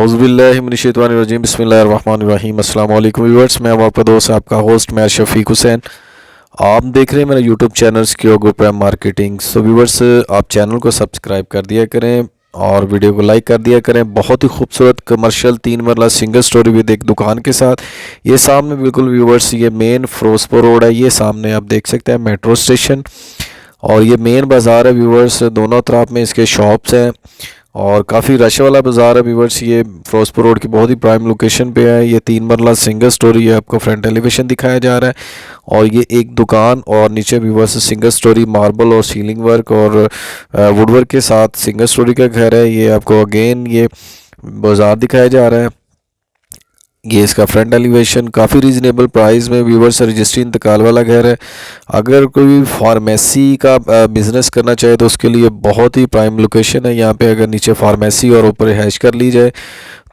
औज़ुबिल्लाहिमिनश्शैतानिर्रजीम बिस्मिल्लाहिर्रहमानिर्रहीम अस्सलाम वालेकुम व्यूअर्स, मैं आपका दोस्त आपका होस्ट मैं शफीक हुसैन। आप देख रहे हैं मेरा YouTube channel secure group prime marketing. So viewers, आप चैनल को सब्सक्राइब कर दिया करें और वीडियो को लाइक कर दिया करें। बहुत ही खूबसूरत कमर्शियल 3 मरला सिंगल स्टोरी विद एक दुकान के साथ। ये सामने बिल्कुल व्यूअर्स ये मेन फिरोजपुर रोड है। ये सामने आप देख सकते हैं मेट्रो स्टेशन और ये मेन बाज़ार है व्यूअर्स। दोनों तरफ में इसके शॉप्स हैं और काफ़ी रश वाला बाज़ार है व्यूअर्स। ये फिरोजपुर रोड की बहुत ही प्राइम लोकेशन पे है। ये 3 मरला सिंगल स्टोरी है, आपको फ्रंट एलिवेशन दिखाया जा रहा है और ये एक दुकान और नीचे व्यूअर्स सिंगल स्टोरी मार्बल और सीलिंग वर्क और वुडवर्क के साथ सिंगल स्टोरी का घर है। ये आपको अगेन ये बाज़ार दिखाया जा रहा है। ये इसका फ्रंट एलिवेशन काफ़ी रीज़नेबल प्राइस में व्यूअर्स रजिस्ट्री इंतकाल वाला घर है। अगर कोई फार्मेसी का बिज़नेस करना चाहे तो उसके लिए बहुत ही प्राइम लोकेशन है। यहाँ पे अगर नीचे फार्मेसी और ऊपर हैश कर ली जाए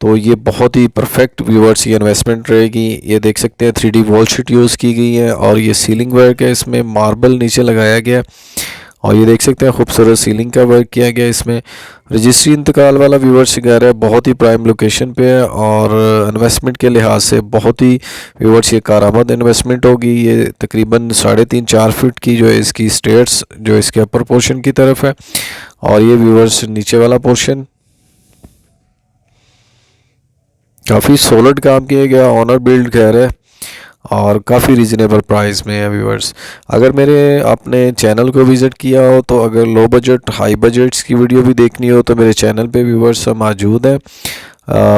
तो ये बहुत ही परफेक्ट व्यूअर्स ये इन्वेस्टमेंट रहेगी। ये देख सकते हैं 3D वॉल शीट यूज़ की गई है और ये सीलिंग वर्क है, इसमें मार्बल नीचे लगाया गया और ये देख सकते हैं खूबसूरत सीलिंग का वर्क किया गया। इसमें रजिस्ट्री इंतकाल वाला व्यूअर्स घर है, बहुत ही प्राइम लोकेशन पे है और इन्वेस्टमेंट के लिहाज से बहुत ही व्यूअर्स ये कारआमद इन्वेस्टमेंट होगी। ये तकरीबन 3.5-4 फीट की जो है इसकी स्टेयर्स जो इसके अपर पोर्शन की तरफ है और ये व्यूअर्स नीचे वाला पोर्शन काफ़ी सॉलिड काम किया गया, ऑनर बिल्ड घर है और काफ़ी रीज़नेबल प्राइस में है व्यूअर्स। अगर मेरे आपने चैनल को विज़िट किया हो तो अगर लो बजट हाई बजट्स की वीडियो भी देखनी हो तो मेरे चैनल पे व्यूअर्स मौजूद हैं।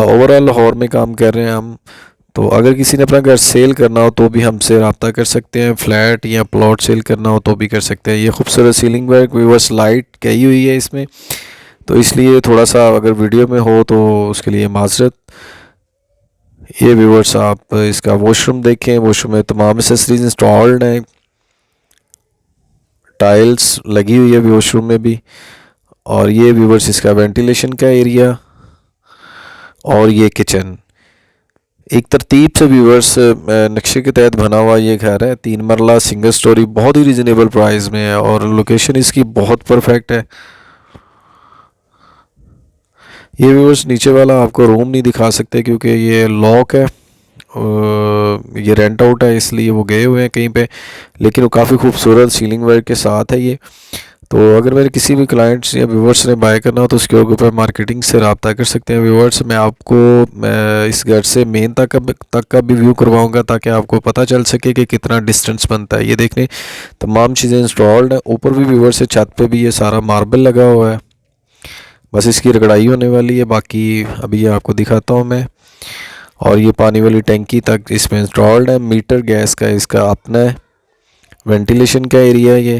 ओवरऑल लाहौर में काम कर रहे हैं हम। तो अगर किसी ने अपना घर सेल करना हो तो भी हमसे रब्ता कर सकते हैं, फ्लैट या प्लॉट सेल करना हो तो भी कर सकते हैं। ये खूबसूरत सीलिंग वर्क व्यूअर्स लाइट कही हुई है इसमें, तो इसलिए थोड़ा सा अगर वीडियो में हो तो उसके लिए माजरत। ये व्यूअर्स आप इसका वॉशरूम देखें, वॉशरूम में तमाम एसेसरीज इंस्टॉल्ड हैं, टाइल्स लगी हुई है वॉशरूम में भी। और ये व्यूअर्स इसका वेंटिलेशन का एरिया और ये किचन एक तरतीब से व्यूअर्स नक्शे के तहत बना हुआ ये घर है। 3 मरला सिंगल स्टोरी बहुत ही रीज़नेबल प्राइस में है और लोकेशन इसकी बहुत परफेक्ट है। ये व्यूअर्स नीचे वाला आपको रूम नहीं दिखा सकते क्योंकि ये लॉक है, ये रेंट आउट है इसलिए वो गए हुए हैं कहीं पे, लेकिन वो काफ़ी खूबसूरत सीलिंग वर्क के साथ है ये। तो अगर मेरे किसी भी क्लाइंट्स या व्यूअर्स ने बाय करना हो तो उसके ऊपर मार्केटिंग से रब्ता कर सकते हैं व्यूअर्स। मैं आपको इस घर से मेन तक का भी व्यू करवाऊंगा ताकि आपको पता चल सके कि कितना डिस्टेंस बनता है। ये देखने तमाम चीज़ें इंस्टॉल्ड हैं। ऊपर भी व्यूअर्स से छत पे भी ये सारा मार्बल लगा हुआ है, बस इसकी रगड़ाई होने वाली है। बाकी अभी ये आपको दिखाता हूँ मैं। और ये पानी वाली टैंकी तक इसमें इंस्टॉल्ड है। मीटर गैस का इसका अपना है। वेंटिलेशन का एरिया है। ये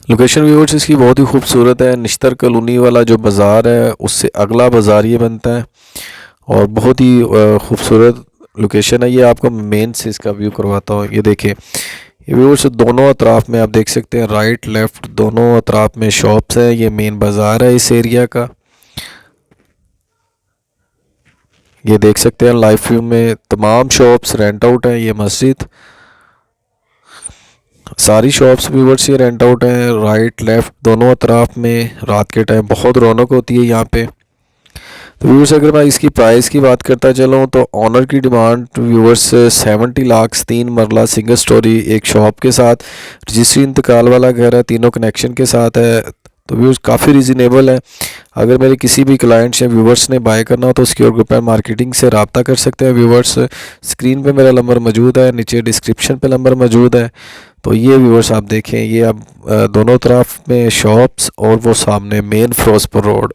लोकेशन व्यूअर्स इसकी बहुत ही खूबसूरत है। निश्तर कॉलोनी वाला जो बाज़ार है उससे अगला बाज़ार ये बनता है और बहुत ही खूबसूरत लोकेशन है। ये आपको मेन से इसका व्यू करवाता हूँ। ये देखिए ये व्यूअर्स दोनों अतराफ में आप देख सकते हैं, राइट लेफ़्ट दोनों अतराफ में शॉप्स है। ये मेन बाज़ार है इस एरिया का। ये देख सकते हैं लाइव व्यू में तमाम शॉप्स रेंट आउट है। ये मस्जिद सारी शॉप्स व्यूअर्स ये रेंट आउट है। राइट लेफ़्ट दोनों अतराफ में रात के टाइम बहुत रौनक होती है यहाँ पे। तो व्यूअर्स अगर मैं इसकी प्राइस की बात करता चलूँ तो ऑनर की डिमांड व्यूअर्स 70 लाख 3 मरला सिंगल स्टोरी एक शॉप के साथ रजिस्ट्री इंतकाल वाला घर है, तीनों कनेक्शन के साथ है। तो व्यूअर्स काफ़ी रीज़नेबल है। अगर मेरे किसी भी क्लाइंट्स या व्यूअर्स ने बाय करना हो तो उसकी और ग्रुप मार्केटिंग से रब्ता कर सकते हैं व्यूअर्स। स्क्रीन पे मेरा नंबर मौजूद है, नीचे डिस्क्रिप्शन पे नंबर मौजूद है। तो ये व्यूअर्स आप देखें, ये अब दोनों तरफ में शॉप्स और वो सामने मेन फिरोजपुर रोड।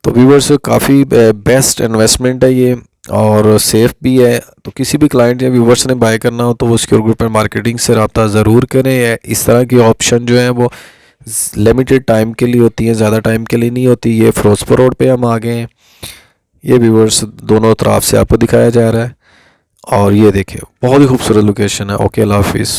तो व्यूअर्स काफ़ी बेस्ट इन्वेस्टमेंट है ये और सेफ़ भी है। तो किसी भी क्लाइंट या व्यूअर्स ने बाय करना हो तो वो सिक्योर ग्रुप मार्केटिंग से रब्ता ज़रूर करें। इस तरह की ऑप्शन जो है वो लिमिटेड टाइम के लिए होती हैं, ज़्यादा टाइम के लिए नहीं होती। ये फिरोजपुर रोड पे हम आ गए हैं। ये व्यूअर्स दोनों तरफ से आपको दिखाया जा रहा है और ये देखें बहुत ही खूबसूरत लोकेशन है। ओके, अल्लाह हाफिज़।